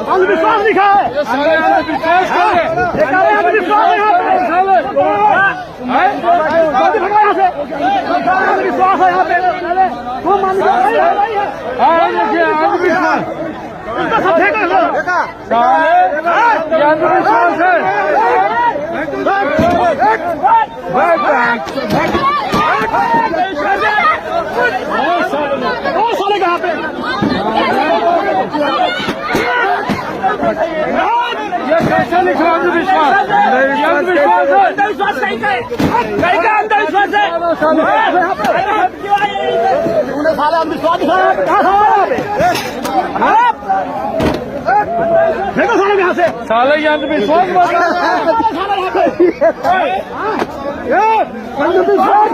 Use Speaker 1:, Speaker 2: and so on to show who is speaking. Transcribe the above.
Speaker 1: अंधविश्वास लिखा है, अंधविश्वास अंधविश्वास है यहाँ पे। तुम अंधविश्वास सब फेंको, अंधविश्वास है। साले कहाँ पे ये कैसे लिखा अंधविश्वास? अंधविश्वास है, अंधविश्वास कहीं का अंधविश्वास है। तूने साले अंधविश्वास दिखाया, कहाँ देखो साले यहाँ से, साले ये अंधविश्वास अंधविश्वास